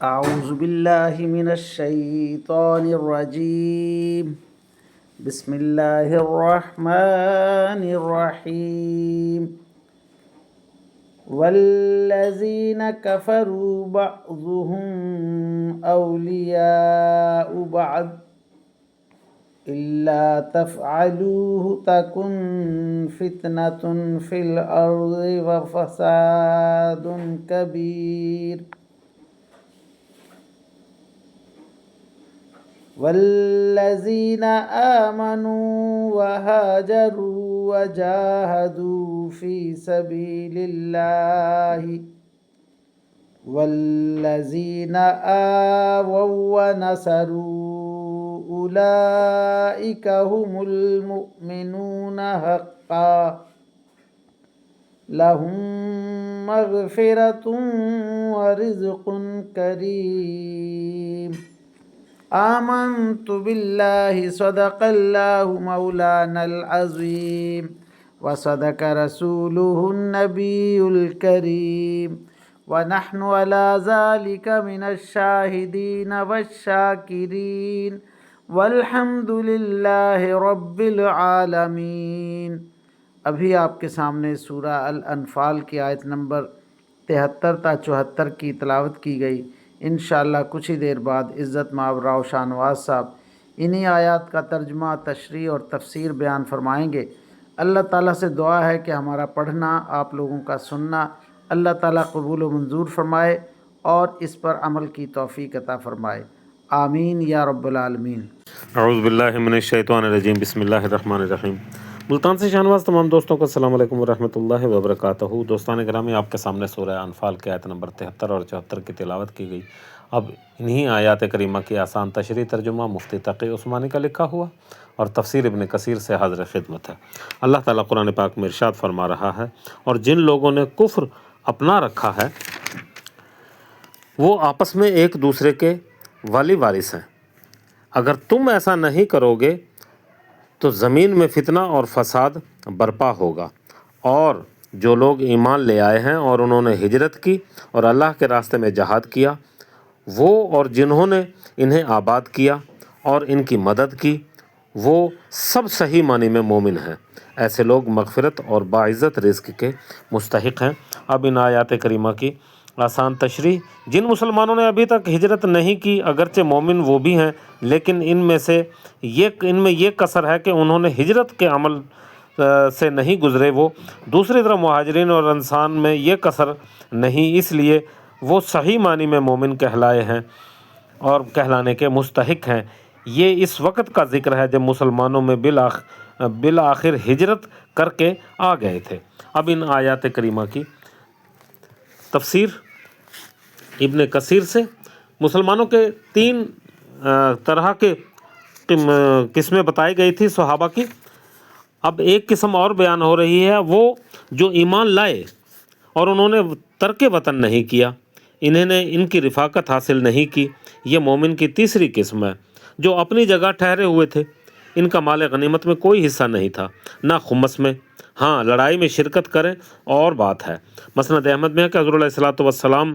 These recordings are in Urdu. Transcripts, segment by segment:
أعوذ بالله من الشيطان الرجيم. بسم الله الرحمن الرحيم. والذين كفروا بعضهم أولياء بعض إلا تفعلوه تكن فتنة في الأرض وفساد كبير. والذين آمنوا وهاجروا وجاهدوا في سبيل الله والذين آووا ونصروا أولئك هم المؤمنون حقا لهم مغفرة ورزق كريم. آمنت بالله صدق الله مولانا العظيم وصدق رسوله النبي الكريم ونحن على ذلك من الشاهدين والشاكرين والحمد لله رب العالمین. ابھی آپ کے سامنے سورہ الانفال کی آیت نمبر 73 تا 74 کی تلاوت کی گئی. انشاءاللہ کچھ ہی دیر بعد عزت مآب راؤ شاہ نواز صاحب انہی آیات کا ترجمہ، تشریح اور تفسیر بیان فرمائیں گے. اللہ تعالیٰ سے دعا ہے کہ ہمارا پڑھنا، آپ لوگوں کا سننا اللہ تعالیٰ قبول و منظور فرمائے اور اس پر عمل کی توفیق عطا فرمائے. آمین یا رب العالمین. اعوذ باللہ من الشیطان الرجیم. بسم اللہ الرحمن الرحیم. ملتان سے شاہنواز تمام دوستوں کو السلام علیکم ورحمۃ اللہ وبرکاتہ. دوستان گرامی، آپ کے سامنے سورہ انفال کی آیت نمبر 73 اور 74 کی تلاوت کی گئی. اب انہی آیات کریمہ کی آسان تشریح ترجمہ مفتی تقی عثمانی کا لکھا ہوا اور تفسیر ابن کثیر سے حاضر خدمت ہے. اللہ تعالیٰ قرآن پاک میں ارشاد فرما رہا ہے، اور جن لوگوں نے کفر اپنا رکھا ہے وہ آپس میں ایک دوسرے کے والی وارث ہیں. اگر تم ایسا نہیں کرو گے تو زمین میں فتنہ اور فساد برپا ہوگا. اور جو لوگ ایمان لے آئے ہیں اور انہوں نے ہجرت کی اور اللہ کے راستے میں جہاد کیا، وہ اور جنہوں نے انہیں آباد کیا اور ان کی مدد کی، وہ سب صحیح معنی میں مومن ہیں. ایسے لوگ مغفرت اور باعزت رزق کے مستحق ہیں. اب ان آیات کریمہ کی آسان تشریح. جن مسلمانوں نے ابھی تک ہجرت نہیں کی، اگرچہ مومن وہ بھی ہیں، لیکن ان میں یہ کثر ہے کہ انہوں نے ہجرت کے عمل سے نہیں گزرے. وہ دوسری طرف مہاجرین اور انصار میں یہ کثر نہیں، اس لیے وہ صحیح معنی میں مومن کہلائے ہیں اور کہلانے کے مستحق ہیں. یہ اس وقت کا ذکر ہے جب مسلمانوں میں بالآخر ہجرت کر کے آ گئے تھے. اب ان آیات کریمہ کی تفسیر ابن کثیر سے. مسلمانوں کے 3 طرح کے قسمیں بتائی گئی تھی صحابہ کی. اب ایک قسم اور بیان ہو رہی ہے، وہ جو ایمان لائے اور انہوں نے ترک وطن نہیں کیا، انہوں نے ان کی رفاقت حاصل نہیں کی. یہ مومن کی تیسری قسم ہے، جو اپنی جگہ ٹھہرے ہوئے تھے. ان کا مال غنیمت میں کوئی حصہ نہیں تھا، نہ خمس میں. ہاں، لڑائی میں شرکت کریں اور بات ہے. مسند احمد میں ہے کہ حضور علیہ الصلوۃ والسلام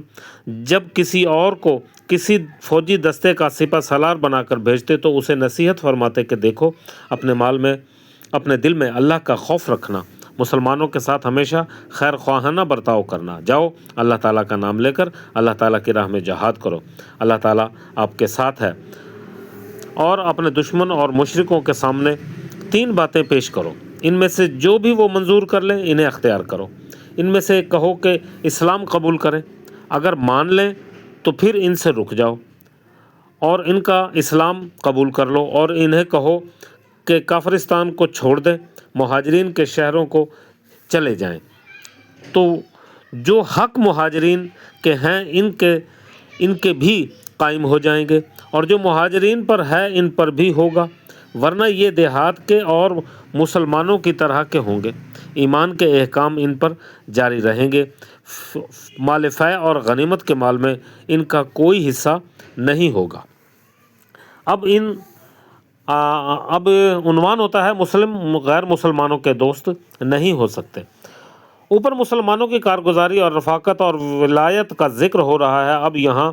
جب کسی اور کو کسی فوجی دستے کا سپہ سالار بنا کر بھیجتے تو اسے نصیحت فرماتے کہ دیکھو، اپنے مال میں، اپنے دل میں اللہ کا خوف رکھنا، مسلمانوں کے ساتھ ہمیشہ خیر خواہانہ برتاؤ کرنا. جاؤ، اللہ تعالیٰ کا نام لے کر اللہ تعالیٰ کی راہ میں جہاد کرو، اللہ تعالیٰ آپ کے ساتھ ہے. اور اپنے دشمن اور مشرکوں کے سامنے 3 باتیں پیش کرو، ان میں سے جو بھی وہ منظور کر لیں انہیں اختیار کرو. ان میں سے کہو کہ اسلام قبول کریں، اگر مان لیں تو پھر ان سے رک جاؤ اور ان کا اسلام قبول کر لو. اور انہیں کہو کہ کافرستان کو چھوڑ دیں، مہاجرین کے شہروں کو چلے جائیں. تو جو حق مہاجرین کے ہیں ان کے بھی قائم ہو جائیں گے، اور جو مہاجرین پر ہے ان پر بھی ہوگا، ورنہ یہ دیہات کے اور مسلمانوں کی طرح کے ہوں گے. ایمان کے احکام ان پر جاری رہیں گے. مال فے اور غنیمت کے مال میں ان کا کوئی حصہ نہیں ہوگا. اب عنوان ہوتا ہے مسلم غیر مسلمانوں کے دوست نہیں ہو سکتے. اوپر مسلمانوں کی کارگزاری اور رفاقت اور ولایت کا ذکر ہو رہا ہے. اب یہاں